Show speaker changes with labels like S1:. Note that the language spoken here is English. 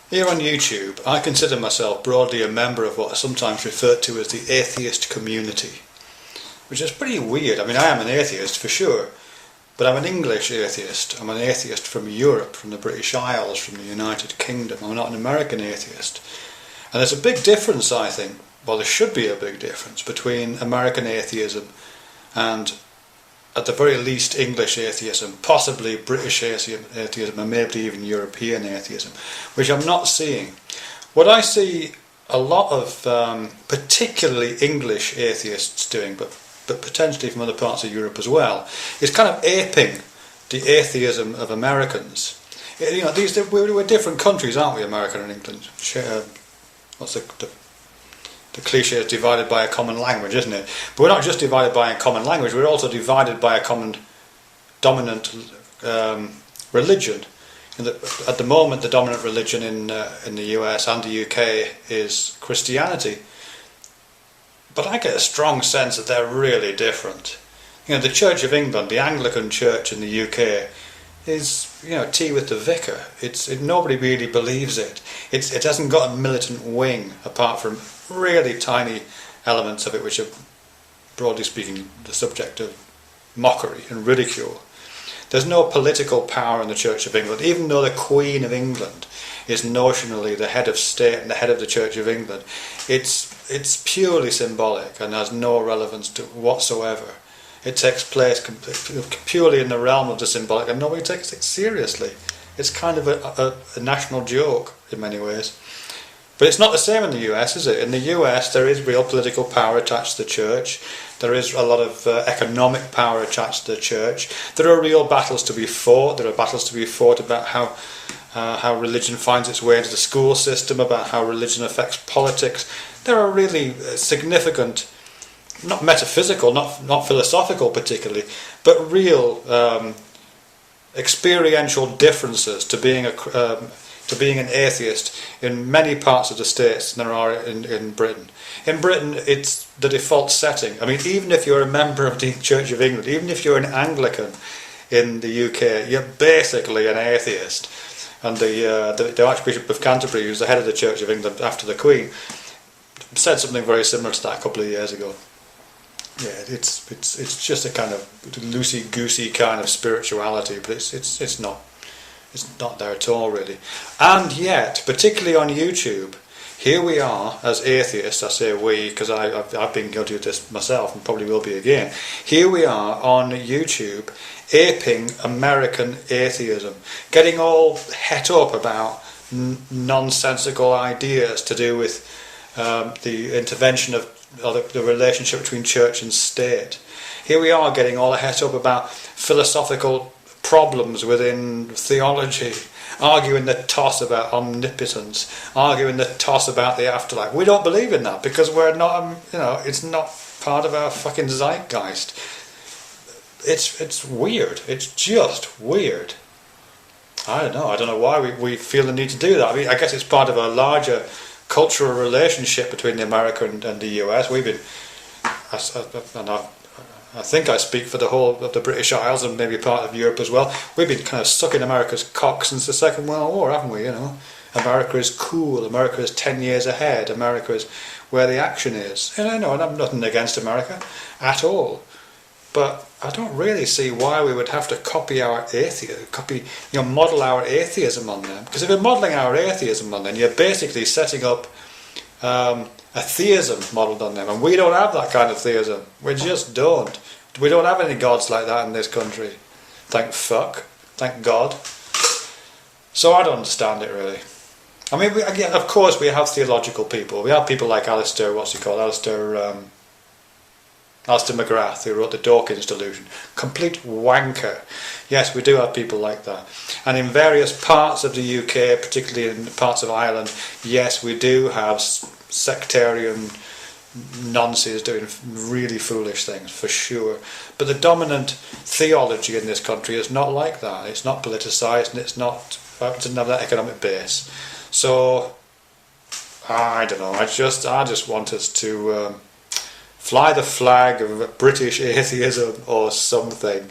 S1: Here on YouTube, I consider myself broadly a member of what is sometimes referred to as the atheist community, which is pretty weird. I mean, I am an atheist for sure, but I'm an English atheist. I'm an atheist from Europe, from the British Isles, from the United Kingdom. I'm not an American atheist. And there's a big difference, I think, well, there should be a big difference between American atheism and, at the very least, English atheism, possibly British atheism, and maybe even European atheism, which I'm not seeing. What I see a lot of particularly English atheists doing, but potentially from other parts of Europe as well, is kind of aping the atheism of Americans. You know, we're different countries, aren't we, America and England? What's the cliche is divided by a common language, isn't it? But we're not just divided by a common language, we're also divided by a common dominant religion. At the moment, the dominant religion in the US and the UK is Christianity. But I get a strong sense that they're really different. You know, the Church of England, the Anglican Church in the UK, is, you know, tea with the vicar. Nobody really believes it. It hasn't got a militant wing, apart from really tiny elements of it which are, broadly speaking, the subject of mockery and ridicule. There's no political power in the Church of England, even though the Queen of England is notionally the head of state and the head of the Church of England. It's purely symbolic and has no relevance to whatsoever. It takes place purely in the realm of the symbolic, and nobody takes it seriously. It's kind of a national joke in many ways. But it's not the same in the US, is it? In the US there is real political power attached to the church. There is a lot of economic power attached to the church. There are real battles to be fought. There are battles to be fought about how religion finds its way into the school system, about how religion affects politics. There are really significant, not metaphysical, not philosophical particularly, but real experiential differences to being an atheist in many parts of the States than there are in Britain. In Britain, it's the default setting. I mean, even if you're a member of the Church of England, even if you're an Anglican in the UK, you're basically an atheist. And the Archbishop of Canterbury, who's the head of the Church of England after the Queen, said something very similar to that a couple of years ago. Yeah, it's just a kind of loosey-goosey kind of spirituality, but it's not there at all, really. And yet, particularly on YouTube, here we are as atheists. I say we because I've been guilty of this myself and probably will be again. Here we are on YouTube aping American atheism, getting all het up about nonsensical ideas to do with the intervention of the relationship between church and state. Here we are getting all het up about philosophical problems within theology, arguing the toss about omnipotence, arguing the toss about the afterlife. We don't believe in that because we're not, it's not part of our fucking zeitgeist. It's weird. It's just weird. I don't know why we feel the need to do that. I mean, I guess it's part of a larger cultural relationship between America and the US. We've been, I think I speak for the whole of the British Isles and maybe part of Europe as well. We've been kind of sucking America's cock since the Second World War, haven't we? America is cool. America is 10 years ahead. America is where the action is. And I know, and I'm nothing against America at all, but I don't really see why we would have to model our atheism on them. Because if you're modelling our atheism on them, you're basically setting up a theism modelled on them, and we don't have that kind of theism. We just don't. We don't have any gods like that in this country. Thank God. So I don't understand it really. I mean, again, of course we have theological people. We have people like Alistair McGrath, who wrote the Dawkins Delusion. Complete wanker. Yes, we do have people like that. And in various parts of the UK, particularly in parts of Ireland, yes, we do have sectarian nonces doing really foolish things, for sure. But the dominant theology in this country is not like that. It's not politicised, and it doesn't have that economic base. So, I don't know. I just want us to fly the flag of British atheism or something.